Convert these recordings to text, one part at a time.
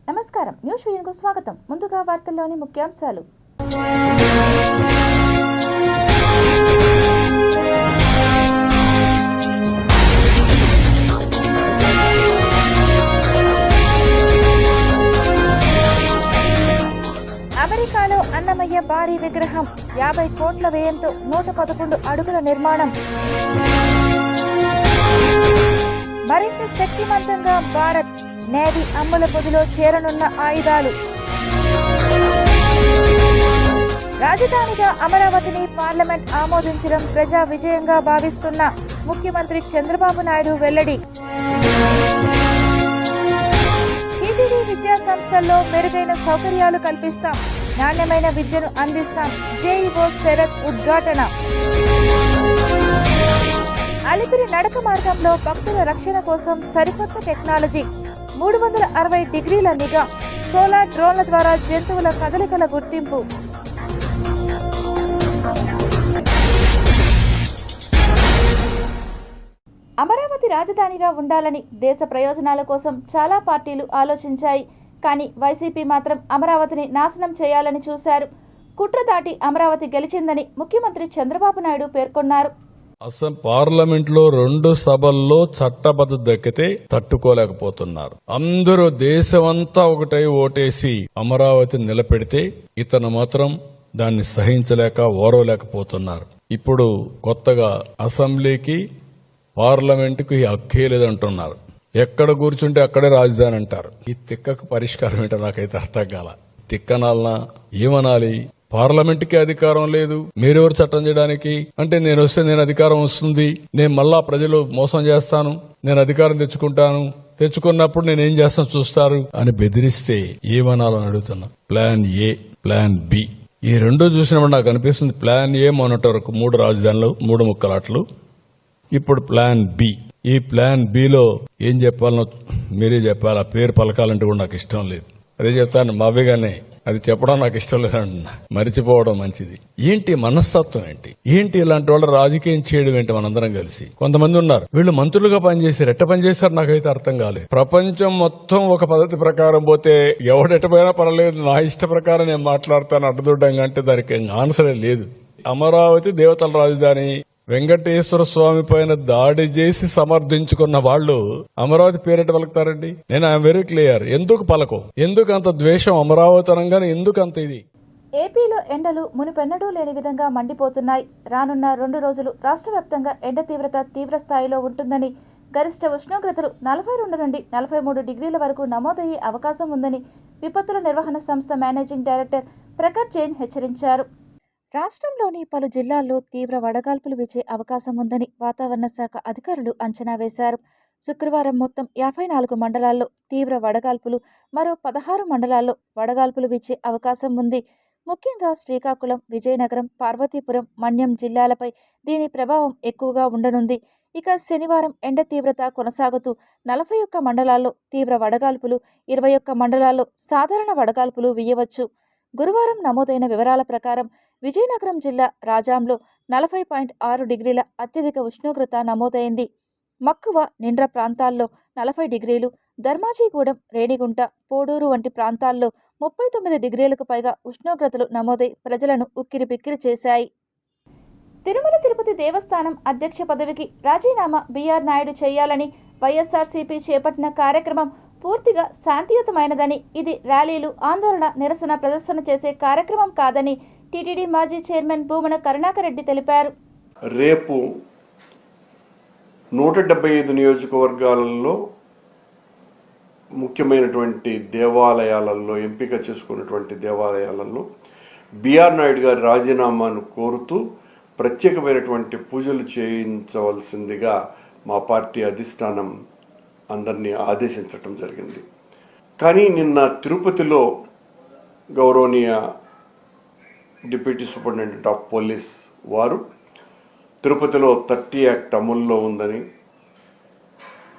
నమస్కారం, న్యూస్ విజన్కు స్వాగతం. ముందుగా వార్తల్లోని ముఖ్యాంశాలు. అమెరికాలో అన్నమయ్య భారీ విగ్రహం 50 కోట్ల వ్యయంతో 111 అడుగుల నిర్మాణం. మరింత శక్తివంతంగా భారత్ నేవీ అమ్ముల పొదిలో చేరనున్న ఆయుధాలు. రాజధానిగా అమరావతిని పార్లమెంట్ ఆమోదించడం ప్రజా విజయంగా భావిస్తున్న ముఖ్యమంత్రి చంద్రబాబు నాయుడు వెల్లడి. టీటీడీ విద్యా సంస్థల్లో మెరుగైన సౌకర్యాలు కల్పిస్తాం, నాణ్యమైన విద్యను అందిస్తాం. జేఈఓ శరత్ ఉద్ఘాటన. అలిపిరి నడక మార్గంలో భక్తుల రక్షణ కోసం సరికొత్త టెక్నాలజీ. 360 డిగ్రీల నిఘా, సోలార్ డ్రోన్ల ద్వారా జంతువుల కదలికల గుర్తింపు. అమరావతి రాజధానిగా ఉండాలని దేశ ప్రయోజనాల కోసం చాలా పార్టీలు ఆలోచించాయి. కానీ వైసీపీ మాత్రం అమరావతిని నాశనం చేయాలని చూశారు. కుట్ర దాటి అమరావతి గెలిచిందని ముఖ్యమంత్రి చంద్రబాబు నాయుడు పేర్కొన్నారు. అసలు పార్లమెంట్లో 2 సభల్లో చట్టబద్ధత దక్కితే తట్టుకోలేకపోతున్నారు. అందరూ దేశమంతా ఒకటై ఓటేసి అమరావతి నిలబెడితే ఇతను మాత్రం దాన్ని సహించలేక ఓరవలేకపోతున్నారు. ఇప్పుడు కొత్తగా అసెంబ్లీకి పార్లమెంటుకు ఈ హక్కే లేదంటున్నారు. ఎక్కడ కూర్చుంటే అక్కడే రాజధాని అంటారు. ఈ తిక్కకు పరిష్కారం ఏంటో నాకైతే అర్థం కాల. తిక్కనాలనా ఏమనాలి? పార్లమెంట్కి అధికారం లేదు, మీరెవరు చట్టం చేయడానికి? అంటే నేను వస్తే నేను అధికారం వస్తుంది, నేను మళ్ళా ప్రజలు మోసం చేస్తాను, నేను అధికారం తెచ్చుకున్నప్పుడు నేనేం చేస్తాను చూస్తారు అని బెదిరిస్తే ఏమనాలని అడుగుతున్నా. ప్లాన్ ఏ, ప్లాన్ బి, ఈ రెండో చూసినప్పుడు నాకు అనిపిస్తుంది ప్లాన్ ఏ మొన్నటి వరకు 3 రాజధానులు 3 ముక్కలాట్లు. ఇప్పుడు ప్లాన్ బి. ఈ ప్లాన్ బిలో ఏం చెప్పాలనో మీరే చెప్పాలి. ఆ పేరు పలకాలంటే కూడా నాకు ఇష్టం లేదు. అదే చెప్తాను మావేగానే, అది చెప్పడం నాకు ఇష్టం లేదంటున్నా. మరిచిపోవడం మంచిది. ఏంటి మనస్తత్వం ఏంటి ఇలాంటి వాళ్ళ రాజకీయం చేయడం ఏంటి? మనందరం కలిసి కొంతమంది ఉన్నారు, వీళ్ళు మంత్రులుగా పనిచేశారు, ఎట్ట పనిచేశారు నాకైతే అర్థం కాలేదు. ప్రపంచం మొత్తం ఒక పద్ధతి ప్రకారం పోతే ఎవడెట్టపోయినా పర్లేదు, నా ఇష్ట ప్రకారం నేను మాట్లాడతాను అడ్డుదొడ్డంగా అంటే దానికి ఆన్సరే లేదు. అమరావతి దేవతల రాజధాని. వెంకటేశ్వర స్వామి పైన దాడి చేసి సమర్థించుకున్న వాళ్ళు అమరావతి పేరెట పలుకుతారండి? నేను ఐఎమ్ వెరీ క్లియర్. ఎందుకు పలకం? ఎందుకు అంత ద్వేషం అమరావతి అనగానే? ఎందుకు అంత ఇది? ఏపీలో ఎండలు మునిపెన్నడూ లేని విధంగా మండిపోతున్నాయి. రానున్న 2 రోజులు రాష్ట్ర వ్యాప్తంగా ఎండ తీవ్ర స్థాయిలో ఉంటుందని, గరిష్ట ఉష్ణోగ్రతలు 42 నుండి 43 డిగ్రీల వరకు నమోదయ్యే అవకాశం ఉందని విపత్తుల నిర్వహణ సంస్థ మేనేజింగ్ డైరెక్టర్ ప్రకాష్ జైన్ హెచ్చరించారు. రాష్ట్రంలోని పలు జిల్లాల్లో తీవ్ర వడగాల్పులు వీచే అవకాశం ఉందని వాతావరణ శాఖ అధికారులు అంచనా వేశారు. శుక్రవారం మొత్తం 54 మండలాల్లో తీవ్ర వడగాల్పులు, మరో 16 మండలాల్లో వడగాల్పులు వీచే అవకాశం ఉంది. ముఖ్యంగా శ్రీకాకుళం, విజయనగరం, పార్వతీపురం, మన్యం జిల్లాలపై దీని ప్రభావం ఎక్కువగా ఉండనుంది. ఇక శనివారం ఎండ తీవ్రత కొనసాగుతూ 41 మండలాల్లో తీవ్ర వడగాల్పులు, 21 మండలాల్లో సాధారణ వడగాల్పులు వీయవచ్చు. గురువారం నమోదైన వివరాల ప్రకారం విజయనగరం జిల్లా రాజాంలో 40.6 డిగ్రీల అత్యధిక ఉష్ణోగ్రత నమోదైంది. మక్కువ, నిండ్ర ప్రాంతాల్లో 40 డిగ్రీలు, ధర్మాజిగూడెం, రేణిగుంట, పోడూరు వంటి ప్రాంతాల్లో 39 డిగ్రీలకు పైగా ఉష్ణోగ్రతలు నమోదై ప్రజలను ఉక్కిరిబిక్కిరి చేశాయి. తిరుమల తిరుపతి దేవస్థానం అధ్యక్ష పదవికి రాజీనామా బీఆర్ నాయుడు చేయాలని వైఎస్ఆర్సీపీ చేపట్టిన కార్యక్రమం పూర్తిగా శాంతియుతమైనదని, ఇది ర్యాలీలు, ఆందోళన, నిరసన ప్రదర్శన చేసే కార్యక్రమం కాదని టీటీడీ మాజీ చైర్మన్ భూమన కరుణాకర్ రెడ్డి తెలిపారు. రేపు 175 నియోజకవర్గాలలో ముఖ్యమైనటువంటి దేవాలయాలలో, ఎంపిక చేసుకున్నటువంటి దేవాలయాలలో బీఆర్ నాయుడు గారి రాజీనామాను కోరుతూ ప్రత్యేకమైనటువంటి పూజలు చేయించవలసిందిగా మా పార్టీ అధిష్టానం అందరినీ ఆదేశించటం జరిగింది. కానీ నిన్న తిరుపతిలో గౌరవనీయ డిప్యూటీ సూపరింటెండెంట్ ఆఫ్ పోలీస్ వారు తిరుపతిలో 30 యాక్ట్ అమల్లో ఉందని,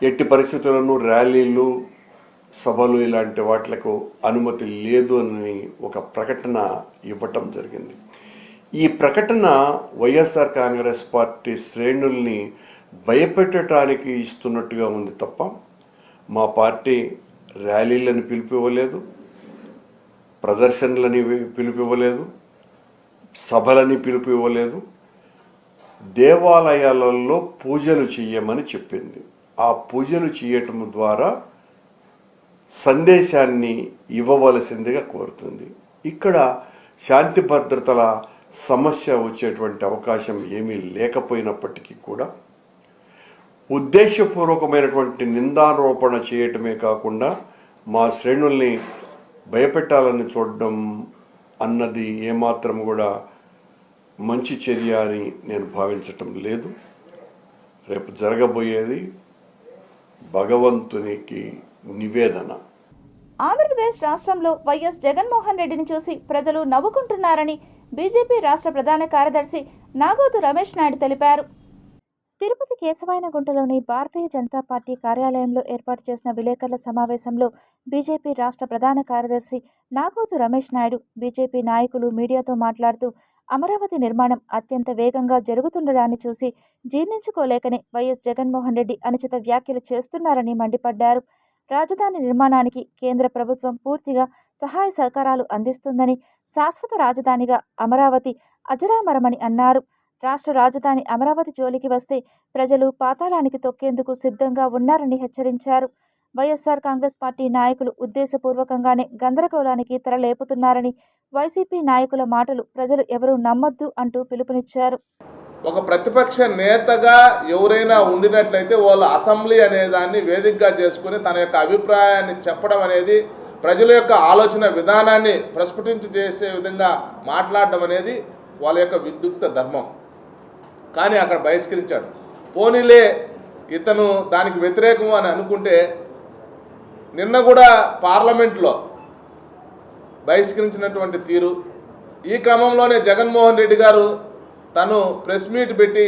ఎట్టి పరిస్థితుల్లోనూ ర్యాలీలు, సభలు ఇలాంటి వాటిలకు అనుమతి లేదు అని ఒక ప్రకటన ఇవ్వటం జరిగింది. ఈ ప్రకటన వైఎస్ఆర్ కాంగ్రెస్ పార్టీ శ్రేణుల్ని భయపెట్టడానికి ఇస్తున్నట్టుగా ఉంది తప్ప మా పార్టీ ర్యాలీలను పిలుపివ్వలేదు, ప్రదర్శనలని పిలుపివ్వలేదు, సభలని పిలుపివ్వలేదు. దేవాలయాలలో పూజలు చేయమని చెప్పింది. ఆ పూజలు చేయటం ద్వారా సందేశాన్ని ఇవ్వవలసిందిగా కోరుతుంది. ఇక్కడ శాంతి భద్రతల సమస్య వచ్చేటువంటి అవకాశం ఏమీ లేకపోయినప్పటికీ కూడా ఉద్దేశపూర్వకమైనటువంటి నిందారోపణ చేయటమే కాకుండా మా శ్రేణుల్ని భయపెట్టాలని చూడడం అన్నది ఏమాత్రం కూడా మంచి చర్య అని నేను భావించటం లేదు. రేపు జరగబోయేది భగవంతునికి నివేదన. ఆంధ్రప్రదేశ్ రాష్ట్రంలో వైఎస్ జగన్మోహన్ రెడ్డిని చూసి ప్రజలు నవ్వుకుంటున్నారని బీజేపీ రాష్ట్ర ప్రధాన కార్యదర్శి నాగోతు రమేష్ నాయుడు తెలిపారు. తిరుపతి కేశవాయనగుంటలోని భారతీయ జనతా పార్టీ కార్యాలయంలో ఏర్పాటు చేసిన విలేకరుల సమావేశంలో బీజేపీ రాష్ట్ర ప్రధాన కార్యదర్శి నాగోతు రమేష్ నాయుడు బీజేపీ నాయకులు మీడియాతో మాట్లాడుతూ అమరావతి నిర్మాణం అత్యంత వేగంగా జరుగుతుండడాన్ని చూసి జీర్ణించుకోలేకనే వైఎస్ జగన్మోహన్ రెడ్డి అనుచిత వ్యాఖ్యలు చేస్తున్నారని మండిపడ్డారు. రాజధాని నిర్మాణానికి కేంద్ర ప్రభుత్వం పూర్తిగా సహాయ సహకారాలు అందిస్తుందని, శాశ్వత రాజధానిగా అమరావతి అజరామరమని అన్నారు. రాష్ట్ర రాజధాని అమరావతి జోలికి వస్తే ప్రజలు పాతాళానికి తొక్కేందుకు సిద్ధంగా ఉన్నారని హెచ్చరించారు. వైఎస్ఆర్ కాంగ్రెస్ పార్టీ నాయకులు ఉద్దేశపూర్వకంగానే గందరగోళానికి తెరలేపుతున్నారని, వైసీపీ నాయకుల మాటలు ప్రజలు ఎవరూ నమ్మొద్దు అంటూ పిలుపునిచ్చారు. ఒక ప్రతిపక్ష నేతగా ఎవరైనా ఉండినట్లయితే వాళ్ళు అసెంబ్లీ అనే దాన్ని వేదికగా చేసుకుని తన యొక్క అభిప్రాయాన్ని చెప్పడం అనేది, ప్రజల యొక్క ఆలోచన విధానాన్ని ప్రస్ఫుటించి చేసే విధంగా మాట్లాడడం అనేది వాళ్ళ యొక్క విద్యుక్త ధర్మం. కానీ అక్కడ బహిష్కరించాడు. పోనీలే ఇతను దానికి వ్యతిరేకము అని అనుకుంటే నిన్న కూడా పార్లమెంట్లో బహిష్కరించినటువంటి తీరు, ఈ క్రమంలోనే జగన్మోహన్ రెడ్డి గారు తను ప్రెస్ మీట్ పెట్టి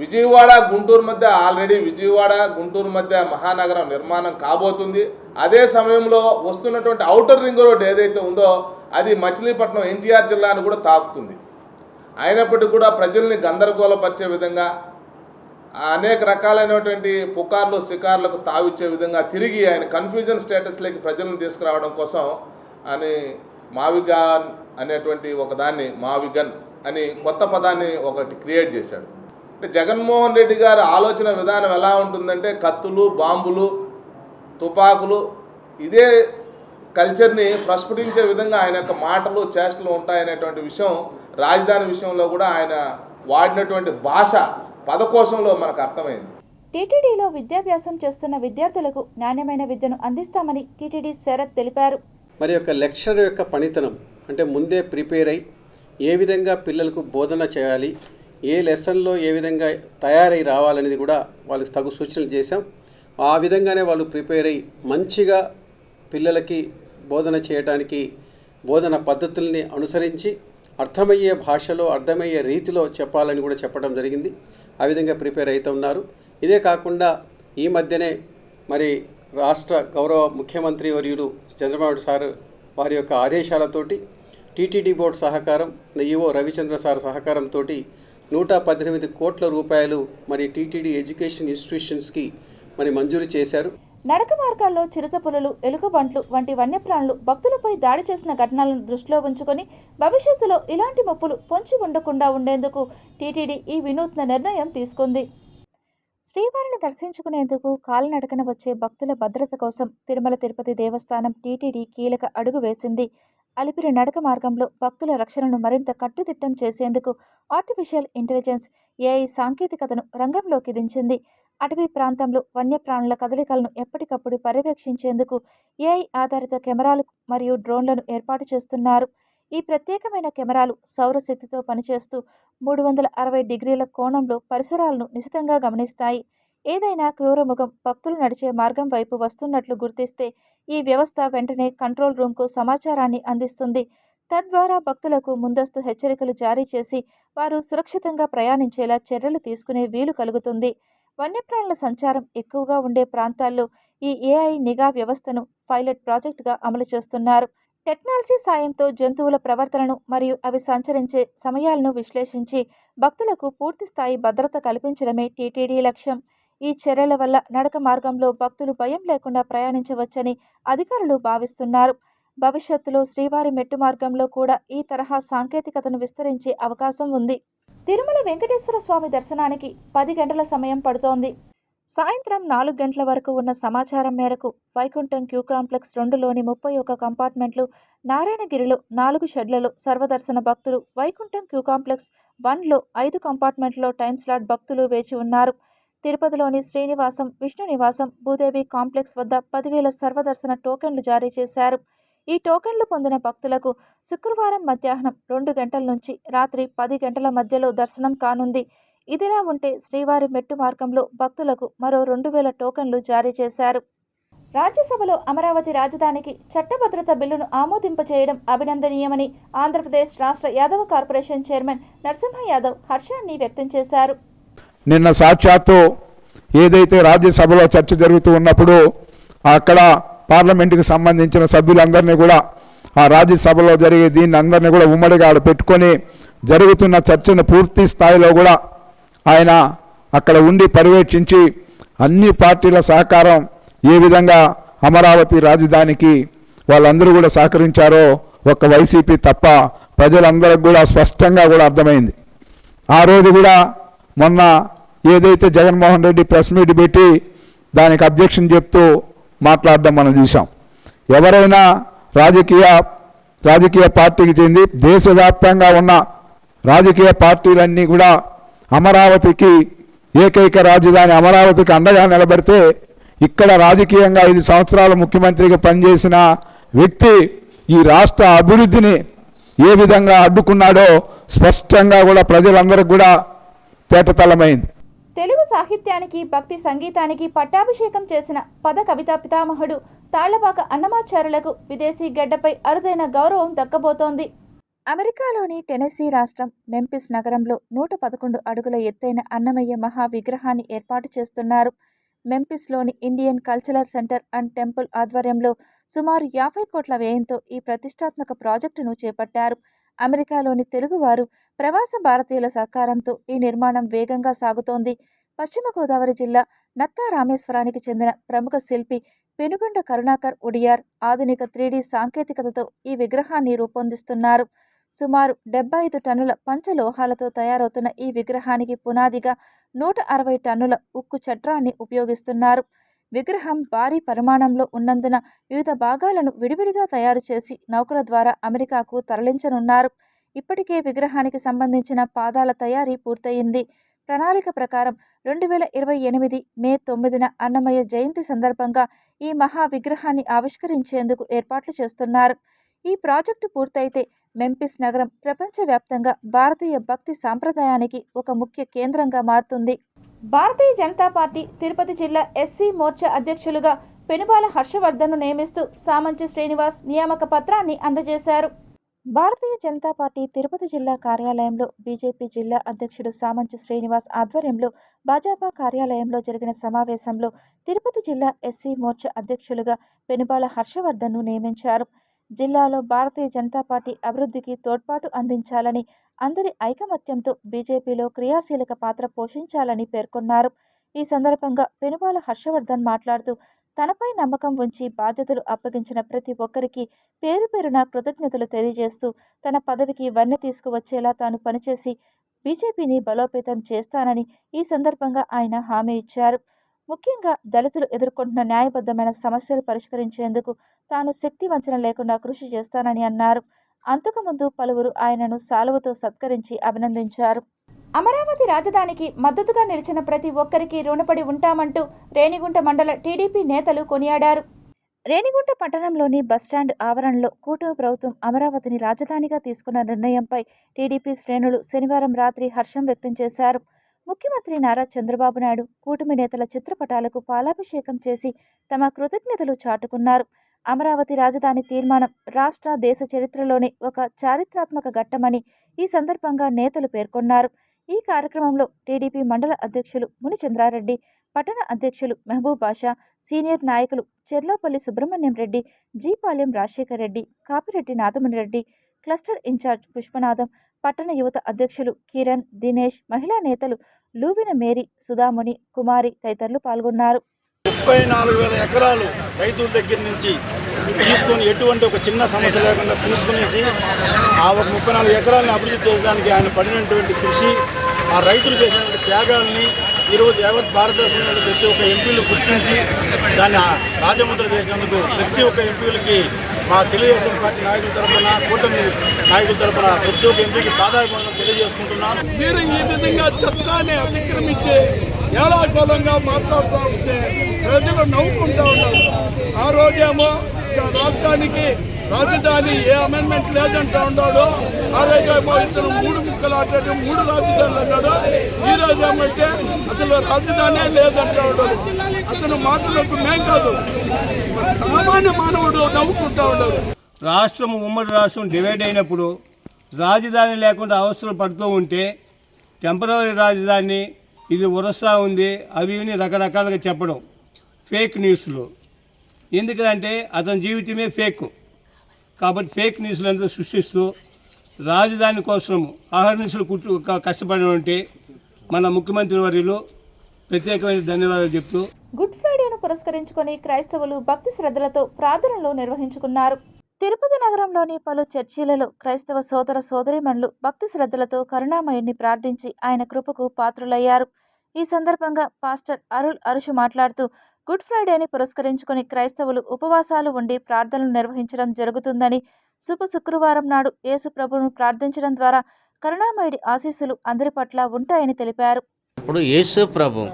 విజయవాడ గుంటూరు మధ్య ఆల్రెడీ విజయవాడ గుంటూరు మధ్య మహానగరం నిర్మాణం కాబోతుంది. అదే సమయంలో వస్తున్నటువంటి ఔటర్ రింగ్ రోడ్ ఏదైతే ఉందో అది మచిలీపట్నం ఎన్టీఆర్ జిల్లాను కూడా తాకుతుంది. అయినప్పటికీ కూడా ప్రజల్ని గందరగోళపరిచే విధంగా అనేక రకాలైనటువంటి పుకార్లు శికార్లకు తావిచ్చే విధంగా తిరిగి ఆయన కన్ఫ్యూజన్ స్టేటస్లోకి ప్రజలను తీసుకురావడం కోసం అని మావిగన్ అనేటువంటి ఒకదాన్ని మావిగన్ అని కొత్త పదాన్ని ఒకటి క్రియేట్ చేశాడు. అంటే జగన్మోహన్ రెడ్డి గారి ఆలోచన విధానం ఎలా ఉంటుందంటే కత్తులు, బాంబులు, తుపాకులు, ఇదే కల్చర్ని ప్రస్ఫుటించే విధంగా ఆయన యొక్క మాటలు చేష్టలు ఉంటాయనేటువంటి విషయం రాజధాని విషయంలో కూడా ఆయన వాడినటువంటి భాష పదకోశంలో మనకు అర్థమైంది. టీటీడీలో విద్యాభ్యాసం చేస్తున్న విద్యార్థులకు నాణ్యమైన విద్యను అందిస్తామని టీటీడీ శరత్ తెలిపారు. మరి యొక్క లెక్చరర్ యొక్క పనితనం అంటే ముందే ప్రిపేర్ అయి ఏ విధంగా పిల్లలకు బోధన చేయాలి, ఏ లెసన్లో ఏ విధంగా తయారై రావాలనేది కూడా వాళ్ళకి తగు సూచనలు చేశాం. ఆ విధంగానే వాళ్ళు ప్రిపేర్ అయ్యి మంచిగా పిల్లలకి బోధన చేయడానికి బోధన పద్ధతుల్ని అనుసరించి అర్థమయ్యే భాషలో అర్థమయ్యే రీతిలో చెప్పాలని కూడా చెప్పడం జరిగింది. ఆ విధంగా ప్రిపేర్ అవుతున్నారు. ఇదే కాకుండా ఈ మధ్యనే మరి రాష్ట్ర గౌరవ ముఖ్యమంత్రి వర్యులు చంద్రబాబు సార్ వారి యొక్క ఆదేశాలతోటి టీటీడీ బోర్డు సహకారం, ఈవో రవిచంద్ర సార్ సహకారంతో 118 కోట్ల రూపాయలు మరి టీటీడీ ఎడ్యుకేషన్ ఇన్స్టిట్యూషన్స్కి మరి మంజూరు చేశారు. నడక మార్గాల్లో చిరుతపులులు, ఎలుగుబంట్లు వంటి వన్యప్రాణులు భక్తులపై దాడి చేసిన ఘటనలను దృష్టిలో ఉంచుకొని భవిష్యత్తులో ఇలాంటి ముప్పులు పొంచి ఉండకుండా ఉండేందుకు టీటీడీ ఈ వినూత్న నిర్ణయం తీసుకుంది. శ్రీవారిని దర్శించుకునేందుకు కాలినడకన వచ్చే భక్తుల భద్రత కోసం తిరుమల తిరుపతి దేవస్థానం టీటీడీ కీలక అడుగు వేసింది. అలిపిరి నడక మార్గంలో భక్తుల రక్షణను మరింత కట్టుదిట్టం చేసేందుకు ఆర్టిఫిషియల్ ఇంటెలిజెన్స్ ఏఐ సాంకేతికతను రంగంలోకి దించింది. అటవీ ప్రాంతంలో వన్యప్రాణుల కదలికలను ఎప్పటికప్పుడు పర్యవేక్షించేందుకు ఏఐ ఆధారిత కెమెరాలు మరియు డ్రోన్లను ఏర్పాటు చేస్తున్నారు. ఈ ప్రత్యేకమైన కెమెరాలు సౌరశక్తితో పనిచేస్తూ 360 డిగ్రీల కోణంలో పరిసరాలను నిశితంగా గమనిస్తాయి. ఏదైనా క్రూరముఖం భక్తులు నడిచే మార్గం వైపు వస్తున్నట్లు గుర్తిస్తే ఈ వ్యవస్థ వెంటనే కంట్రోల్ రూమ్కు సమాచారాన్ని అందిస్తుంది. తద్వారా భక్తులకు ముందస్తు హెచ్చరికలు జారీ చేసి వారు సురక్షితంగా ప్రయాణించేలా చర్యలు తీసుకునే వీలు కలుగుతుంది. వన్యప్రాణుల సంచారం ఎక్కువగా ఉండే ప్రాంతాల్లో ఈ ఏఐ నిఘా వ్యవస్థను పైలట్ ప్రాజెక్టుగా అమలు చేస్తున్నారు. టెక్నాలజీ సాయంతో జంతువుల ప్రవర్తనను మరియు అవి సంచరించే సమయాలను విశ్లేషించి భక్తులకు పూర్తిస్థాయి భద్రత కల్పించడమే టీటీడీ లక్ష్యం. ఈ చర్యల వల్ల నడక మార్గంలో భక్తులు భయం లేకుండా ప్రయాణించవచ్చని అధికారులు భావిస్తున్నారు. భవిష్యత్తులో శ్రీవారి మెట్టు మార్గంలో కూడా ఈ తరహా సాంకేతికతను విస్తరించే అవకాశం ఉంది. తిరుమల వెంకటేశ్వర స్వామి దర్శనానికి 10 గంటల సమయం పడుతోంది. సాయంత్రం 4 గంటల వరకు ఉన్న సమాచారం మేరకు వైకుంఠం క్యూ కాంప్లెక్స్ 2లోని 31 కంపార్ట్మెంట్లు, నారాయణగిరిలో 4 షెడ్లలో సర్వదర్శన భక్తులు, వైకుంఠం క్యూ కాంప్లెక్స్ 1లో 5 కంపార్ట్మెంట్లో టైం స్లాట్ భక్తులు వేచి ఉన్నారు. తిరుపతిలోని శ్రీనివాసం, విష్ణు నివాసం, భూదేవి కాంప్లెక్స్ వద్ద 10,000 సర్వదర్శన టోకెన్లు జారీ చేశారు. ఈ టోకెన్లు పొందిన భక్తులకు శుక్రవారం మధ్యాహ్నం 2 గంటల నుంచి రాత్రి 10 గంటల మధ్యలో దర్శనం కానుంది. ఇదిలా ఉంటే శ్రీవారి మెట్టు మార్గంలో భక్తులకు మరో 2,000 టోకెన్లు జారీ చేశారు. రాజ్యసభలో అమరావతి రాజధానికి చట్టభద్రత బిల్లును ఆమోదింపచేయడం అభినందనీయమని ఆంధ్రప్రదేశ్ రాష్ట్ర యాదవ కార్పొరేషన్ చైర్మన్ నరసింహ యాదవ్ హర్షాన్ని వ్యక్తం చేశారు. నిన్న సాక్షాత్తు ఏదైతే రాజ్యసభలో చర్చ జరుగుతూ ఉన్నప్పుడు అక్కడ పార్లమెంటుకు సంబంధించిన సభ్యులందరినీ కూడా ఆ రాజ్యసభలో జరిగే దీన్ని అందరినీ కూడా ఉమ్మడిగా పెట్టుకొని జరుగుతున్న చర్చను పూర్తి స్థాయిలో కూడా ఆయన అక్కడ ఉండి పర్యవేక్షించి అన్ని పార్టీల సహకారం ఏ విధంగా అమరావతి రాజధానికి వాళ్ళందరూ కూడా సహకరించారో ఒక్క వైసీపీ తప్ప ప్రజలందరికీ కూడా స్పష్టంగా కూడా అర్థమైంది. ఆ రోజు కూడా మొన్న ఏదైతే జగన్మోహన్ రెడ్డి ప్రెస్ మీట్ పెట్టి దానికి అబ్జెక్షన్ చెప్తూ మాట్లాడడం మనం చూసాం. ఎవరైనా రాజకీయ పార్టీకి చెంది దేశవ్యాప్తంగా ఉన్న రాజకీయ పార్టీలన్నీ కూడా అమరావతికి ఏకైక రాజధాని అమరావతికి అండగా నిలబడితే ఇక్కడ రాజకీయంగా 5 సంవత్సరాలు ముఖ్యమంత్రిగా పనిచేసిన వ్యక్తి ఈ రాష్ట్ర అభివృద్ధిని ఏ విధంగా అడ్డుకున్నాడో స్పష్టంగా కూడా ప్రజలందరికీ కూడా తేటతెల్లమైంది. తెలుగు సాహిత్యానికి, భక్తి సంగీతానికి పట్టాభిషేకం చేసిన పద కవితా పితామహుడు తాళ్లపాక అన్నమాచార్యులకు విదేశీ గడ్డపై అరుదైన గౌరవం దక్కబోతోంది. అమెరికాలోని టెనెసీ రాష్ట్రం మెంఫిస్ నగరంలో 111 అడుగుల ఎత్తైన అన్నమయ్య మహా విగ్రహాన్ని ఏర్పాటు చేస్తున్నారు. మెంఫిస్లోని Indian cultural center and temple ఆధ్వర్యంలో సుమారు 50 కోట్ల వ్యయంతో ఈ ప్రతిష్టాత్మక ప్రాజెక్టును చేపట్టారు. అమెరికాలోని తెలుగువారు, ప్రవాస భారతీయుల సహకారంతో ఈ నిర్మాణం వేగంగా సాగుతోంది. పశ్చిమ గోదావరి జిల్లా నత్తా రామేశ్వరానికి చెందిన ప్రముఖ శిల్పి పెనుగొండ కరుణాకర్ ఉడియార్ ఆధునిక 3D సాంకేతికతతో ఈ విగ్రహాన్ని రూపొందిస్తున్నారు. సుమారు 75 టన్నుల పంచలోహాలతో తయారవుతున్న ఈ విగ్రహానికి పునాదిగా 160 టన్నుల ఉక్కు చట్రాన్ని ఉపయోగిస్తున్నారు. విగ్రహం భారీ పరిమాణంలో ఉన్నందున వివిధ భాగాలను విడివిడిగా తయారు చేసి నౌకల ద్వారా అమెరికాకు తరలించనున్నారు. ఇప్పటికే విగ్రహానికి సంబంధించిన పాదాల తయారీ పూర్తయింది. ప్రణాళిక ప్రకారం 2028 మే 9న అన్నమయ్య జయంతి సందర్భంగా ఈ మహా విగ్రహాన్ని ఆవిష్కరించేందుకు ఏర్పాట్లు చేస్తున్నారు. ఈ ప్రాజెక్టు పూర్తయితే మెంఫిస్ నగరం ప్రపంచవ్యాప్తంగా భారతీయ భక్తి సాంప్రదాయానికి ఒక ముఖ్య కేంద్రంగా మారుతుంది. భారతీయ జనతా పార్టీ తిరుపతి జిల్లా ఎస్సీ మోర్చా అధ్యక్షులుగా పెనుబాల హర్షవర్ధన్ను నియమిస్తూ సామంచి శ్రీనివాస్ నియామక పత్రాన్ని అందజేశారు. భారతీయ జనతా పార్టీ తిరుపతి జిల్లా కార్యాలయంలో బీజేపీ జిల్లా అధ్యక్షుడు సామంచి శ్రీనివాస్ ఆధ్వర్యంలో భాజపా కార్యాలయంలో జరిగిన సమావేశంలో తిరుపతి జిల్లా ఎస్సీ మోర్చా అధ్యక్షులుగా పెనుబాల హర్షవర్ధన్ను నియమించారు. జిల్లాలో భారతీయ జనతా పార్టీ అభివృద్ధికి తోడ్పాటు అందించాలని, అందరి ఐకమత్యంతో బీజేపీలో క్రియాశీలక పాత్ర పోషించాలని పేర్కొన్నారు. ఈ సందర్భంగా పెనుబాల హర్షవర్ధన్ మాట్లాడుతూ తనపై నమ్మకం ఉంచి బాధ్యతలు అప్పగించిన ప్రతి ఒక్కరికి పేరు పేరున కృతజ్ఞతలు తెలియజేస్తూ తన పదవికి వన్నె తీసుకువచ్చేలా తాను పనిచేసి బీజేపీని బలోపేతం చేస్తానని ఈ సందర్భంగా ఆయన హామీ ఇచ్చారు. ముఖ్యంగా దళితులు ఎదుర్కొంటున్న న్యాయబద్ధమైన సమస్యలు పరిష్కరించేందుకు తాను శక్తి వంచన లేకుండా కృషి చేస్తానని అన్నారు. అంతకుముందు పలువురు ఆయనను శాలువతో సత్కరించి అభినందించారు. అమరావతి రాజధానికి మద్దతుగా నిలిచిన ప్రతి ఒక్కరికి రుణపడి ఉంటామంటూ రేణిగుంట మండల టీడీపీ నేతలు కొనియాడారు. రేణిగుంట పట్టణంలోని బస్టాండ్ ఆవరణలో కూటమి ప్రభుత్వం అమరావతిని రాజధానిగా తీసుకున్న నిర్ణయంపై టీడీపీ శ్రేణులు శనివారం రాత్రి హర్షం వ్యక్తం చేశారు. ముఖ్యమంత్రి నారా చంద్రబాబు నాయుడు కూటమి నేతల చిత్రపటాలకు పాలాభిషేకం చేసి తమ కృతజ్ఞతలు చాటుకున్నారు. అమరావతి రాజధాని తీర్మానం రాష్ట్ర, దేశ చరిత్రలోనే ఒక చారిత్రాత్మక ఘట్టమని ఈ సందర్భంగా నేతలు పేర్కొన్నారు. ఈ కార్యక్రమంలో టీడీపీ మండల అధ్యక్షులు ముని చంద్రారెడ్డి, పట్టణ అధ్యక్షులు మహబూబ్ బాషా, సీనియర్ నాయకులు చెర్లోపల్లి సుబ్రహ్మణ్యం రెడ్డి, జీపాలెం రాజశేఖర్ రెడ్డి, కాపిరెడ్డి నాదముని రెడ్డి, క్లస్టర్ ఇన్ఛార్జ్ పుష్పనాథం, పట్టణ యువత అధ్యక్షులు కిరణ్, దినేష్, మహిళా నేతలు లూవిన మేరీ, సుధాముని, కుమారి తదితరులు పాల్గొన్నారు. 34,000 ఎకరాలు రైతుల దగ్గర నుంచి తీసుకొని ఎటువంటి ఒక చిన్న సమస్య లేకుండా తీసుకునేసి ఆ ఒక 34 ఎకరాలను అభివృద్ధి చేయడానికి ఆయన పడినటువంటి కృషి, ఆ రైతులు చేసినటువంటి త్యాగాల్ని ఈరోజు యావత్ భారతదేశంలో ప్రతి ఒక్క ఎంపీలు గుర్తించి దాన్ని రాజముద్ర చేసినందుకు ప్రతి ఒక్క ఎంపీలకి మా తెలుగుదేశం పార్టీ నాయకుల తరఫున, కూటమి నాయకుల తరఫున ప్రతి ఒక్క ఎంపీకి పాదాభివందనం తెలియజేసుకుంటున్నాం. మీరు ఈ విధంగా చట్టాన్ని అతిక్రమించి ఏడాకోలంగా మాట్లాడుతూ ఉంటే ప్రజలు నవ్వుకుంటూ ఉన్నారు. ఆ రోజేమో రాష్ట్రానికి రాజధాని ఏ అమెండ్మెంట్ లేదంటా ఉన్నాడు, ఆ రోజేమో ఇతను 3 ముక్కలు ఆడాడు, 3 రాజధానులు అన్నాడు. ఈ రోజు ఏమంటే అసలు రాజధానే లేదంటా ఉన్నాడు. అతను మాటలకు మేం కాదు, సామాన్య మానవుడు నవ్వుకుంటా ఉన్నాడు. రాష్ట్రం ఉమ్మడి రాష్ట్రం డివైడ్ అయినప్పుడు రాజధాని లేకుండా అవసరం పడుతూ ఉంటే టెంపరరీ రాజధాని ఇది వరుస ఉంది అవి రకరకాలుగా చెప్పడం ఫేక్ న్యూస్లు. ఎందుకంటే అతని జీవితమే ఫేక్ కాబట్టి ఫేక్ న్యూస్లు అంతా సృష్టిస్తూ రాజధాని కోసం అహర్నిశలు కష్టపడి ఉంటే మన ముఖ్యమంత్రి వర్యులు ప్రత్యేకమైన ధన్యవాదాలు చెప్తూ గుడ్ ఫ్రైడేను పురస్కరించుకొని క్రైస్తవులు భక్తి శ్రద్ధలతో ప్రార్థనలు నిర్వహించుకున్నారు. తిరుపతి నగరంలోని పలు చర్చిలలో క్రైస్తవ సోదర సోదరీమణులు భక్తి శ్రద్ధలతో కరుణామయుడిని ప్రార్థించి ఆయన కృపకు పాత్రులయ్యారు. ఈ సందర్భంగా పాస్టర్ అరుల్ అరుషు మాట్లాడుతూ గుడ్ ఫ్రైడేని పురస్కరించుకొని క్రైస్తవులు ఉపవాసాలు ఉండి ప్రార్థనలు నిర్వహించడం జరుగుతుందని, శుక్రవారం నాడు యేసు ప్రభువును ప్రార్థించడం ద్వారా కరుణామయుడి ఆశీస్సులు అందరి పట్ల ఉంటాయని తెలిపారు. ఇప్పుడు యేసు ప్రభు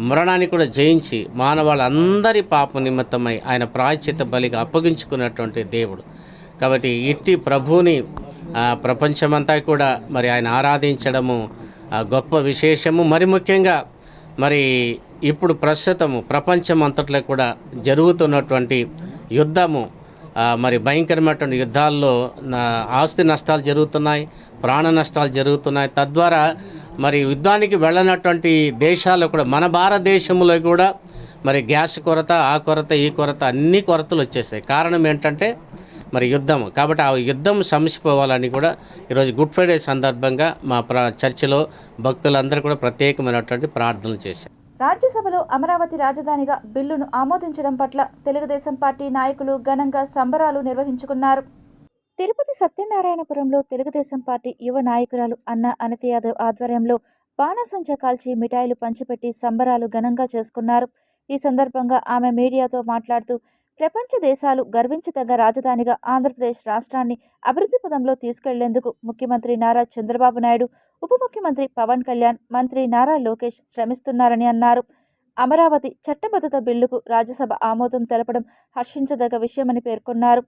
మరణాన్ని కూడా జయించి మానవాళ్ళందరి పాప నిమిత్తమై ఆయన ప్రాయశ్చిత్త బలిగా అప్పగించుకున్నటువంటి దేవుడు కాబట్టి ఇట్టి ప్రభువుని ప్రపంచమంతా కూడా మరి ఆయన ఆరాధించడము గొప్ప విశేషము. మరి ముఖ్యంగా మరి ఇప్పుడు ప్రస్తుతము ప్రపంచం అంతట్లో కూడా జరుగుతున్నటువంటి యుద్ధము, మరి భయంకరమైనటువంటి యుద్ధాల్లో ఆస్తి నష్టాలు జరుగుతున్నాయి, ప్రాణ నష్టాలు జరుగుతున్నాయి. తద్వారా మరి యుద్ధానికి వెళ్ళినటువంటి దేశాలు కూడా మన భారతదేశంలో కూడా మరి గ్యాస్ కొరత, ఆ కొరత, ఈ కొరత అన్ని కొరతలు వచ్చేసాయి. కారణం ఏంటంటే మరి యుద్ధం. కాబట్టి ఆ యుద్ధం సమసిపోవాలని కూడా ఈరోజు గుడ్ ఫ్రైడే సందర్భంగా మా చర్చిలో భక్తులందరూ కూడా ప్రత్యేకమైనటువంటి ప్రార్థనలు చేశారు. రాజ్యసభలో అమరావతి రాజధానిగా బిల్లును ఆమోదించడం పట్ల తెలుగుదేశం పార్టీ నాయకులు ఘనంగా సంబరాలు నిర్వహించుకున్నారు. తిరుపతి సత్యనారాయణపురంలో తెలుగుదేశం పార్టీ యువ నాయకురాలు అన్న అనిత యాదవ్ ఆధ్వర్యంలో బాణసంచా కాల్చి మిఠాయిలు పంచిపెట్టి సంబరాలు ఘనంగా చేసుకున్నారు. ఈ సందర్భంగా ఆమె మీడియాతో మాట్లాడుతూ ప్రపంచ దేశాలు గర్వించదగ్గ రాజధానిగా ఆంధ్రప్రదేశ్ రాష్ట్రాన్ని అభివృద్ధి పదంలో తీసుకెళ్లేందుకు ముఖ్యమంత్రి నారా చంద్రబాబు నాయుడు, ఉప ముఖ్యమంత్రి పవన్ కళ్యాణ్, మంత్రి నారా లోకేష్ శ్రమిస్తున్నారని అన్నారు. అమరావతి చట్టబద్ధత బిల్లుకు రాజ్యసభ ఆమోదం తెలపడం హర్షించదగ్గ విషయమని పేర్కొన్నారు.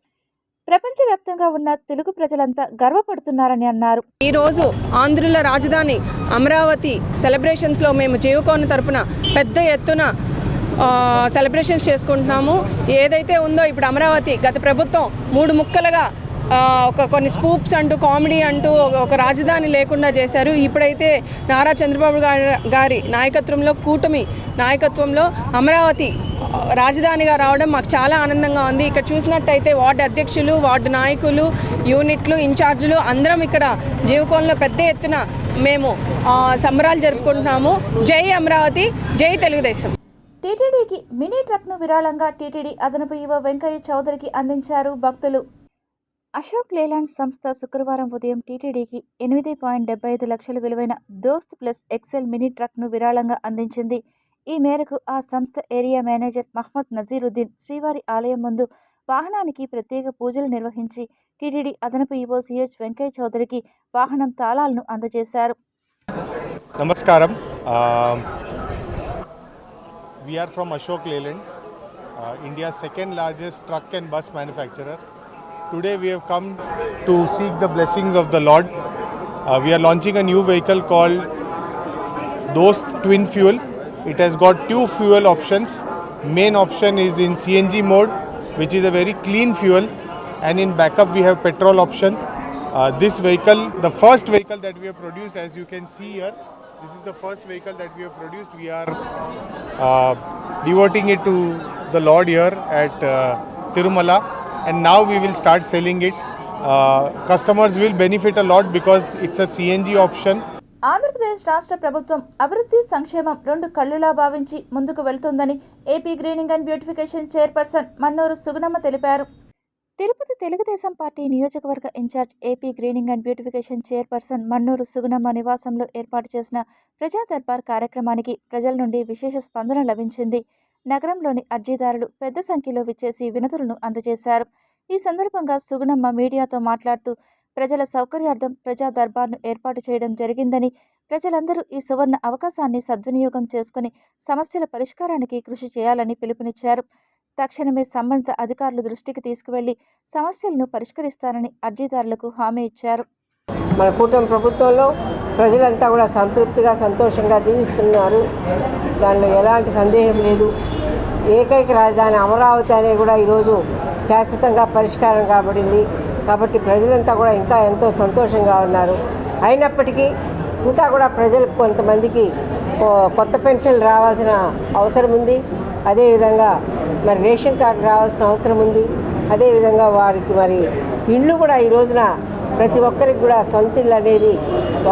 ప్రపంచవ్యాప్తంగా ఉన్న తెలుగు ప్రజలంతా గర్వపడుతున్నారని అన్నారు. ఈరోజు ఆంధ్రుల రాజధాని అమరావతి సెలబ్రేషన్స్లో మేము జీవకోన తరపున పెద్ద ఎత్తున సెలబ్రేషన్స్ చేసుకుంటున్నాము. ఏదైతే ఉందో ఇప్పుడు అమరావతి గత ప్రభుత్వం 3 ముక్కలుగా కొన్ని స్పూప్స్ అంటూ కామెడీ అంటూ ఒక రాజధాని లేకుండా చేశారు. ఇప్పుడైతే నారా చంద్రబాబు గారి నాయకత్వంలో, కూటమి నాయకత్వంలో అమరావతి రాజధానిగా రావడం మాకు చాలా ఆనందంగా ఉంది. ఇక్కడ చూసినట్టయితే వార్డు అధ్యక్షులు, వార్డు నాయకులు, యూనిట్లు, ఇన్ఛార్జీలు అందరం ఇక్కడ జీవకోన్లో పెద్ద ఎత్తున మేము సంబరాలు జరుపుకుంటున్నాము. జై అమరావతి, జై తెలుగుదేశం. టీటీడీకి మినీ ట్రక్ను విరాళంగా టీటీడీ అదనపు ఈవో వెంకయ్య చౌదరికి అందించారు భక్తులు. అశోక్ లేలాండ్ సంస్థ శుక్రవారం ఉదయం టీటీడీకి 8.75 లక్షల విలువైన దోస్త్ ప్లస్ ఎక్సెల్ మినీ ట్రక్ను విరాళంగా అందించింది. ఈ మేరకు ఆ సంస్థ ఏరియా మేనేజర్ మహమ్మద్ నజీరుద్దీన్ శ్రీవారి ఆలయం ముందు వాహనానికి ప్రత్యేక పూజలు నిర్వహించి టీటీడీ అదనపు ఈవో సిహెచ్ వెంకయ్య చౌదరికి వాహనం తాళాలను అందజేశారు. నమస్కారం. We are from Ashok Leyland, India's second largest truck and bus manufacturer. Today we have come to seek the blessings of the Lord. We are launching a new vehicle called Dost Twin Fuel. It has got 2 fuel options. Main option is in CNG mode, which is a very clean fuel, and in backup we have petrol option. This vehicle, the first vehicle that we have produced, as you can see here, this is the first vehicle that we have produced. We are devoting it to the Lord here at Tirumala, and now we will start selling it. Customers will benefit a lot because it's a CNG option. Andhra Pradesh రాష్ట్ర ప్రభుత్వం అభివృద్ధి సంక్షేమం రెండు కళ్ళులా భావించి ముందుకు వెళ్తుందని AP greening and beautification chairperson Mannuru Sugunamma తెలిపారు. Tirupati Telugu Desam party నియోజకవర్గ incharge AP greening and beautification chairperson Mannuru Sugunamma నివాసంలో ఏర్పాటు చేసిన ప్రజా దర్బార్ కార్యక్రమానికి ప్రజల నుండి విశేష స్పందన లభించింది. నగరంలోని అర్జీదారులు పెద్ద సంఖ్యలో విచ్చేసి వినతులను అందజేశారు. ఈ సందర్భంగా సుగుణమ్మ మీడియాతో మాట్లాడుతూ ప్రజల సౌకర్యార్థం ప్రజా దర్బార్ను ఏర్పాటు చేయడం జరిగిందని, ప్రజలందరూ ఈ సువర్ణ అవకాశాన్ని సద్వినియోగం చేసుకుని సమస్యల పరిష్కారానికి కృషి చేయాలని పిలుపునిచ్చారు. తక్షణమే సంబంధిత అధికారుల దృష్టికి తీసుకువెళ్లి సమస్యలను పరిష్కరిస్తారని అర్జీదారులకు హామీ ఇచ్చారు. మన కూటమి ప్రభుత్వంలో ప్రజలంతా కూడా సంతృప్తిగా సంతోషంగా జీవిస్తున్నారు. దానిలో ఎలాంటి సందేహం లేదు. ఏకైక రాజధాని అమరావతి అనేది కూడా ఈరోజు శాశ్వతంగా పరిష్కారం కాబడింది. కాబట్టి ప్రజలంతా కూడా ఇంకా ఎంతో సంతోషంగా ఉన్నారు. అయినప్పటికీ ఇంకా కూడా ప్రజలకు కొంతమందికి కొత్త పెన్షన్లు రావాల్సిన అవసరం ఉంది. అదేవిధంగా మరి రేషన్ కార్డు రావాల్సిన అవసరం ఉంది. అదేవిధంగా వారికి మరి ఇళ్ళు కూడా ఈ రోజున ప్రతి ఒక్కరికి కూడా సొంత ఇల్లు అనేది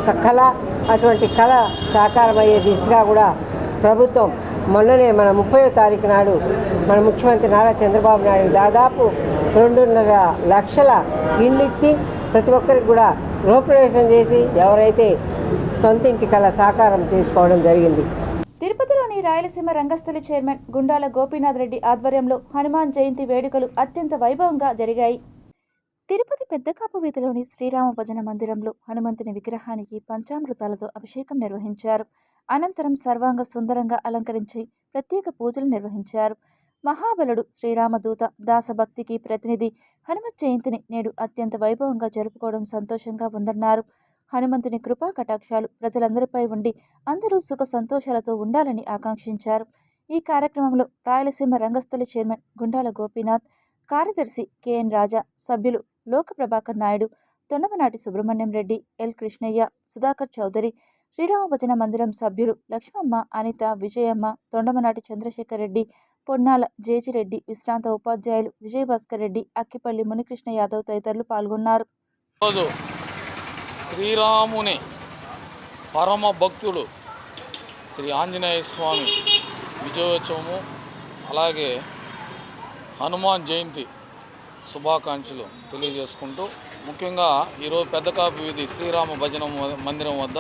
ఒక కళ. అటువంటి కళ సాకారమయ్యే దిశగా కూడా ప్రభుత్వం మొన్ననే మన 30వ తారీఖు నాడు మన ముఖ్యమంత్రి నారా చంద్రబాబు నాయుడు దాదాపు 2.5 లక్షల ఇళ్ళు ఇచ్చి ప్రతి ఒక్కరికి కూడా గృహప్రవేశం చేసి ఎవరైతే సొంత ఇంటి కళ సాకారం చేసుకోవడం జరిగింది. తిరుపతిలోని రాయలసీమ రంగస్థలి చైర్మన్ గుండాల గోపీనాథ్ రెడ్డి ఆధ్వర్యంలో హనుమాన్ జయంతి వేడుకలు అత్యంత వైభవంగా జరిగాయి. తిరుపతి పెద్దకాపు వీధిలోని శ్రీరామ భజన మందిరంలో హనుమంతుని విగ్రహానికి పంచామృతాలతో అభిషేకం నిర్వహించారు. అనంతరం సర్వాంగ సుందరంగా అలంకరించి ప్రత్యేక పూజలు నిర్వహించారు. మహాబలుడు శ్రీరామదూత దాసభక్తికి ప్రతినిధి హనుమత్ జయంతిని నేడు అత్యంత వైభవంగా జరుపుకోవడం సంతోషంగా ఉందన్నారు. హనుమంతుని కృపా కటాక్షాలు ప్రజలందరిపై ఉండి అందరూ సుఖ సంతోషాలతో ఉండాలని ఆకాంక్షించారు. ఈ కార్యక్రమంలో రాయలసీమ రంగస్థలి చైర్మన్ గుండాల గోపీనాథ్, కార్యదర్శి కెఎన్ రాజా, సభ్యులు లోక ప్రభాకర్ నాయుడు, తొండమనాటి సుబ్రహ్మణ్యం రెడ్డి, ఎల్ కృష్ణయ్య, సుధాకర్ చౌదరి, శ్రీరామ భజన మందిరం సభ్యులు లక్ష్మమ్మ, అనిత, విజయమ్మ, తొండమనాటి చంద్రశేఖర్ రెడ్డి, పొన్నాల జేజిరెడ్డి, విశ్రాంత ఉపాధ్యాయులు విజయభాస్కర్ రెడ్డి, అక్కిపల్లి మునికృష్ణ యాదవ్ తదితరులు పాల్గొన్నారు. శ్రీరాముని పరమ భక్తుడు శ్రీ ఆంజనేయ స్వామి విజయోత్సవము, అలాగే హనుమాన్ జయంతి శుభాకాంక్షలు తెలియజేసుకుంటూ, ముఖ్యంగా ఈరోజు పెద్దకాపు వీధి శ్రీరామ భజన మందిరం వద్ద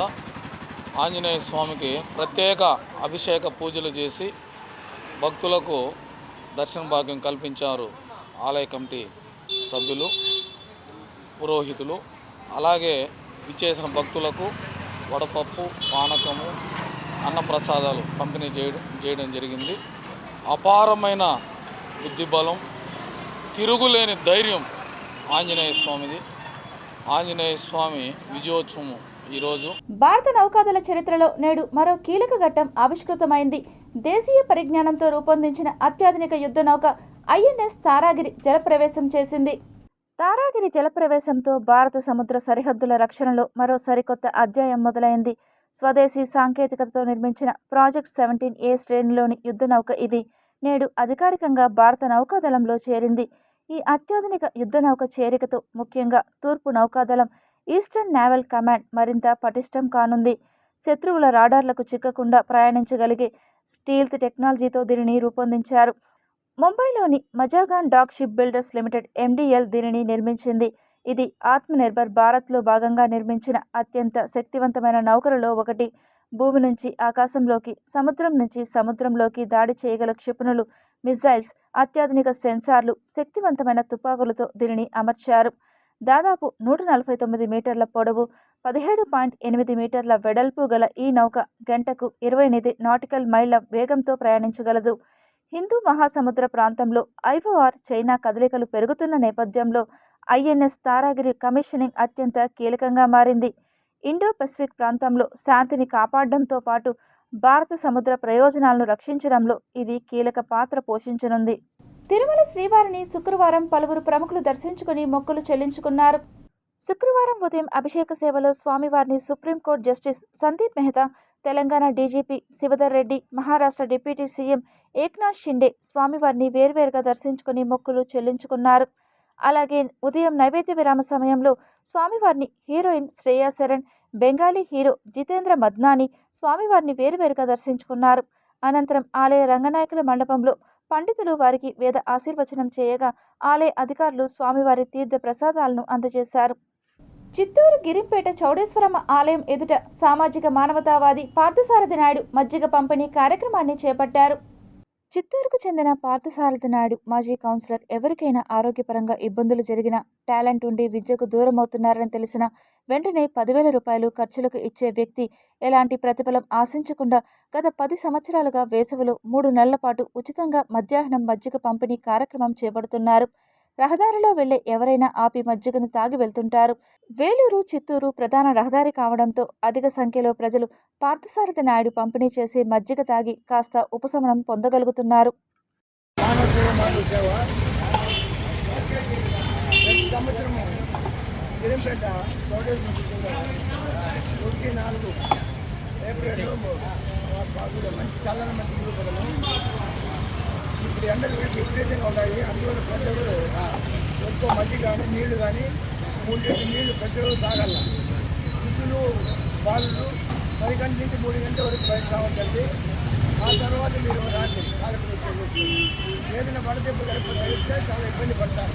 ఆంజనేయ స్వామికి ప్రత్యేక అభిషేక పూజలు చేసి భక్తులకు దర్శన భాగ్యం కల్పించారు ఆలయ కమిటీ సభ్యులు, పురోహితులు. అలాగే విచ్చేసిన భక్తులకు వడపప్పు, పానకము, అన్నప్రసాదాలు పంపిణీ చేయడం జరిగింది. అపారమైన బుద్ధిబలం, తిరుగులేని ధైర్యం ఆంజనేయ స్వామిది. ఆంజనేయ స్వామి విజయోత్సవం ఈరోజు. భారత నౌకాదళ చరిత్రలో నేడు మరో కీలక ఘట్టం ఆవిష్కృతమైంది. దేశీయ పరిజ్ఞానంతో రూపొందించిన అత్యాధునిక యుద్ధ నౌక ఐఎన్ఎస్ తారాగిరి జలప్రవేశం చేసింది. తారాగిరి జలప్రవేశంతో భారత సముద్ర సరిహద్దుల రక్షణలో మరో సరికొత్త అధ్యాయం మొదలైంది. స్వదేశీ సాంకేతికతతో నిర్మించిన ప్రాజెక్ట్ 17A శ్రేణిలోని యుద్ధ నౌక ఇది. నేడు అధికారికంగా భారత నౌకాదళంలో చేరింది. ఈ అత్యాధునిక యుద్ధ నౌక చేరికతో ముఖ్యంగా తూర్పు నౌకాదళం ఈస్టర్న్ నేవల్ కమాండ్ మరింత పటిష్టం కానుంది. శత్రువుల రాడార్లకు చిక్కకుండా ప్రయాణించగలిగే స్టీల్త్ టెక్నాలజీతో దీనిని రూపొందించారు. ముంబైలోని Mazagon dock ship builders limited MDL దీనిని నిర్మించింది. ఇది ఆత్మనిర్భర్ భారత్లో భాగంగా నిర్మించిన అత్యంత శక్తివంతమైన నౌకలలో ఒకటి. భూమి నుంచి ఆకాశంలోకి, సముద్రం నుంచి సముద్రంలోకి దాడి చేయగల క్షిపణులు, మిసైల్స్, అత్యాధునిక సెన్సార్లు, శక్తివంతమైన తుపాకులతో దీనిని అమర్చారు. దాదాపు 149 మీటర్ల పొడవు, 17.8 మీటర్ల వెడల్పు గల ఈ నౌక గంటకు 28 నాటికల్ మైళ్ల వేగంతో ప్రయాణించగలదు. హిందూ మహాసముద్ర ప్రాంతంలో IOR చైనా కదలికలు పెరుగుతున్న నేపథ్యంలో INS తారాగిరి కమిషనింగ్ అత్యంత కీలకంగా మారింది. ఇండో పసిఫిక్ ప్రాంతంలో శాంతిని కాపాడడంతో పాటు భారత సముద్ర ప్రయోజనాలను రక్షించడంలో ఇది కీలక పాత్ర పోషించనుంది. తిరుమల శ్రీవారిని శుక్రవారం పలువురు ప్రముఖులు దర్శించుకుని మొక్కులు చెల్లించుకున్నారు. శుక్రవారం ఉదయం అభిషేక సేవలో స్వామివారిని supreme court justice Sandeep Mehta, Telangana DGP Shivadhar Reddy, Maharashtra deputy CM Eknath Shinde స్వామివారిని వేర్వేరుగా దర్శించుకుని మొక్కులు చెల్లించుకున్నారు. అలాగే ఉదయం నైవేద్య విరామ సమయంలో స్వామివారిని హీరోయిన్ శ్రేయా శరణ్, బెంగాలీ హీరో జితేంద్ర మద్నాని స్వామివారిని వేరువేరుగా దర్శించుకున్నారు. అనంతరం ఆలయ రంగనాయకుల మండపంలో పండితులు వారికి వేద ఆశీర్వచనం చేయగా ఆలయ అధికారులు స్వామివారి తీర్థ ప్రసాదాలను అందజేశారు. చిత్తూరు గిరింపేట చౌడేశ్వరమ్మ ఆలయం ఎదుట సామాజిక మానవతావాది పార్థసారథి నాయుడు మజ్జిగ పంపిణీ కార్యక్రమాన్ని చేపట్టారు. చిత్తూరుకు చెందిన పార్థసారథి నాయుడు మాజీ కౌన్సిలర్ ఎవరికైనా ఆరోగ్యపరంగా ఇబ్బందులు జరిగినా, టాలెంట్ ఉండి విద్యకు దూరమవుతున్నారని తెలిసినా వెంటనే 10,000 రూపాయలు ఖర్చులకు ఇచ్చే వ్యక్తి. ఎలాంటి ప్రతిఫలం ఆశించకుండా గత 10 సంవత్సరాలుగా వేసవిలో 3 నెలల పాటు ఉచితంగా మధ్యాహ్నం మజ్జిగ పంపిణీ కార్యక్రమం చేపడుతున్నారు. రహదారిలో వెళ్లే ఎవరైనా ఆపి మజ్జిగను తాగి వెళ్తుంటారు. వేలూరు చిత్తూరు ప్రధాన రహదారి కావడంతో అధిక సంఖ్యలో ప్రజలు పార్థసారథి నాయుడు పంపిణీ చేసే మజ్జిగ తాగి కాస్త ఉపశమనం పొందగలుగుతున్నారు. ఇప్పుడు ఎండలు విపరీతంగా ఉన్నాయి. అందువల్ల ప్రజలు ఎక్కువ మజ్జిగ కానీ నీళ్లు కానీ 3 లీటర్ల నీళ్లు ప్రజలు తాగల. ఇసులు వాళ్ళు 10 గంటల నుంచి 3 గంటల వరకు బయట రావద్దండి. ఆ తర్వాత మీరు రాత్రి కాలపడి ఏదైనా వడదెబ్బ కలిపితే చాలా ఇబ్బంది పడతారు.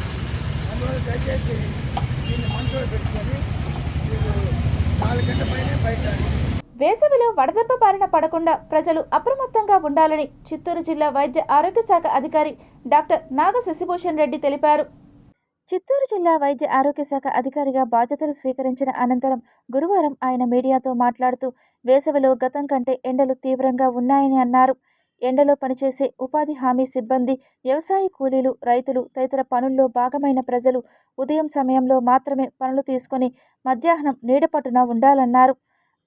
అందువల్ల దయచేసి దీన్ని మనసులో పెట్టుకొని మీరు 4 గంటల పైనే బయట వేసవిలో వడదెబ్బ బారిన పడకుండా ప్రజలు అప్రమత్తంగా ఉండాలని చిత్తూరు జిల్లా వైద్య ఆరోగ్య శాఖ అధికారి డాక్టర్ నాగ శశిభూషణ్ రెడ్డి తెలిపారు. చిత్తూరు జిల్లా వైద్య ఆరోగ్య శాఖ అధికారిగా బాధ్యతలు స్వీకరించిన అనంతరం గురువారం ఆయన మీడియాతో మాట్లాడుతూ వేసవిలో గతం కంటే ఎండలు తీవ్రంగా ఉన్నాయని అన్నారు. ఎండలో పనిచేసే ఉపాధి హామీ సిబ్బంది, వ్యవసాయ కూలీలు, రైతులు తదితర పనుల్లో భాగమైన ప్రజలు ఉదయం సమయంలో మాత్రమే పనులు తీసుకొని మధ్యాహ్నం నీడపట్టున ఉండాలన్నారు.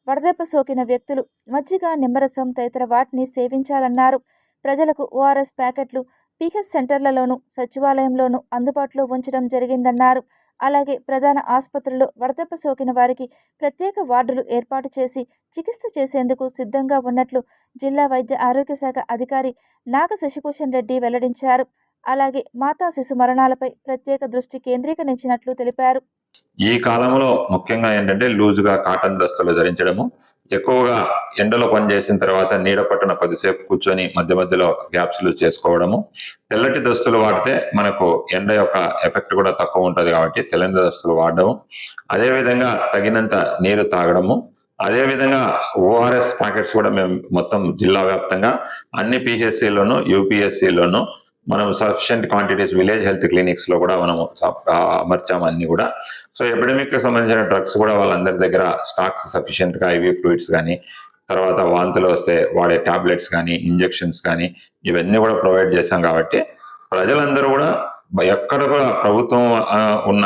వడదెబ్బ సోకిన వ్యక్తులు మజ్జిగ, నిమ్మరసం తదితర వాటిని సేవించాలన్నారు. ప్రజలకు ఓఆర్ఎస్ ప్యాకెట్లు పీహెచ్ సెంటర్లలోనూ సచివాలయంలోనూ అందుబాటులో ఉంచడం జరిగిందన్నారు. అలాగే ప్రధాన ఆసుపత్రుల్లో వడదెబ్బ సోకిన వారికి ప్రత్యేక వార్డులు ఏర్పాటు చేసి చికిత్స చేసేందుకు సిద్ధంగా ఉన్నట్లు జిల్లా వైద్య ఆరోగ్య శాఖ అధికారి నాగ శశిభూషణ్ రెడ్డి వెల్లడించారు. అలాగే మాతా శిశు మరణాలపై ప్రత్యేక దృష్టి కేంద్రీకరించినట్లు తెలిపారు. ఈ కాలంలో ముఖ్యంగా ఏంటంటే లూజుగా కాటన్ దుస్తులు ధరించడము, ఎక్కువగా ఎండలో పనిచేసిన తర్వాత నీడ పట్టున కొద్దిసేపు కూర్చొని మధ్య మధ్యలో గ్యాప్స్లు చేసుకోవడము, తెల్లటి దుస్తులు వాడితే మనకు ఎండ యొక్క ఎఫెక్ట్ కూడా తక్కువ ఉంటుంది కాబట్టి తెల్లని దుస్తులు వాడడము, అదేవిధంగా తగినంత నీరు తాగడము, అదేవిధంగా ఓఆర్ఎస్ ప్యాకెట్స్ కూడా మేము మొత్తం జిల్లా వ్యాప్తంగా అన్ని పిహెచ్సిలోను యూపీఎస్సిలోను మనం sufficient quantities village health clinics లో కూడా మనము అమర్చాము అన్ని కూడా. సో ఎపిడమిక్ కి సంబంధించిన డ్రగ్స్ కూడా వాళ్ళందరి దగ్గర స్టాక్స్ సఫిషియెంట్ గా IV ఫ్లూయిడ్స్ కానీ, తర్వాత వాంతులు వస్తే వాడే టాబ్లెట్స్ కానీ, ఇంజెక్షన్స్ కానీ ఇవన్నీ కూడా ప్రొవైడ్ చేశాం. కాబట్టి ప్రజలందరూ కూడా ఎక్కడ కూడా ప్రభుత్వం ఉన్న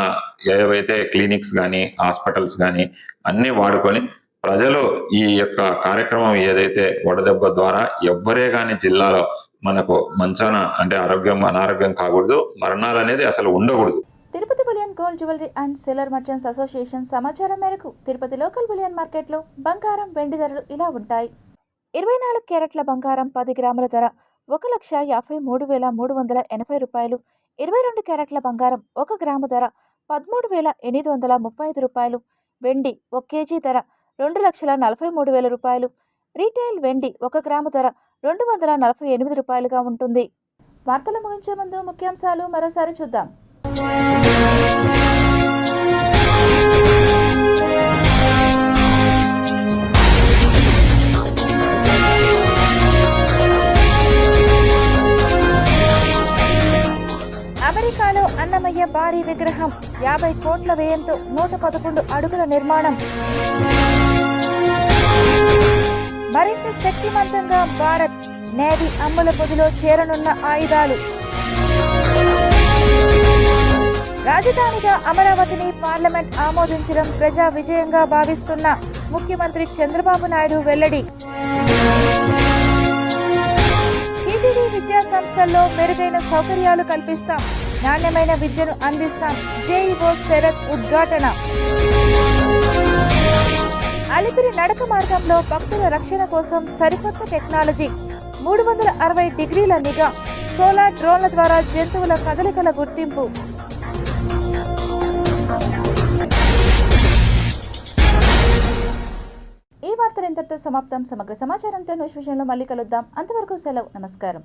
ఏవైతే క్లినిక్స్ కానీ, హాస్పిటల్స్ కానీ అన్ని వాడుకొని ప్రజలు ఈ యొక్క కార్యక్రమం ఏదైతే వడదెబ్బ ద్వారా ఎవ్వరే కానీ జిల్లాలో మనకు మంచాన అంటే అనారోగ్యం కాకూడదు, మరణాలు అనేది అసలు ఉండకూడదు. Tirupati bullion gold jewellery and silver merchants association సమాచారం మేరకు తిరుపతి లోకల్ బులియన్ మార్కెట్లో బంగారం, వెండి ధరలు ఇలా ఉంటాయి. 24 క్యారెట్ల బంగారం 10 గ్రాముల ధర 1,53,380 రూపాయలు. 22 క్యారెట్ల బంగారం 1 గ్రాము ధర 13,835 రూపాయలు. వెండి 1 కేజీ ధర 2,43,000 రూపాయలు. రీటైల్ వెండి 1 గ్రాము ధర 248 రూపాయలుగా ఉంటుంది. వార్తలు ముగించే ముందు ముఖ్యాంశాలు మరోసారి చూద్దాం. అమెరికాలో అన్నమయ్య భారీ విగ్రహం 50 కోట్ల వ్యయంతో 111 అడుగుల నిర్మాణం. మరింత శక్తివంతంగా భారత్ నేవీ అమ్ముల పొదిలో చేరనున్న ఆయుధాలు. రాజధానిగా అమరావతిని పార్లమెంట్ ఆమోదించడం ప్రజా విజయంగా భావిస్తున్న ముఖ్యమంత్రి చంద్రబాబు నాయుడు వెల్లడి. టీటీడీ విద్యా సంస్థల్లో మెరుగైన సౌకర్యాలు కల్పిస్తాం, నాణ్యమైన విద్యను అందిస్తాం. జేఈఓ శరత్ ఉద్ఘాటన. అలిపిరి నడక మార్గంలో భక్తుల రక్షణ కోసం సరికొత్త టెక్నాలజీ. 360 డిగ్రీల నిఘా, సోలార్ డ్రోన్ల ద్వారా జంతువుల కదలికల గుర్తింపు. ఇంతటితో సమాప్తం. సమగ్ర సమాచారంతో న్యూస్ విషయంలో మళ్ళీ కలుద్దాం. అంతవరకు సెలవు. నమస్కారం.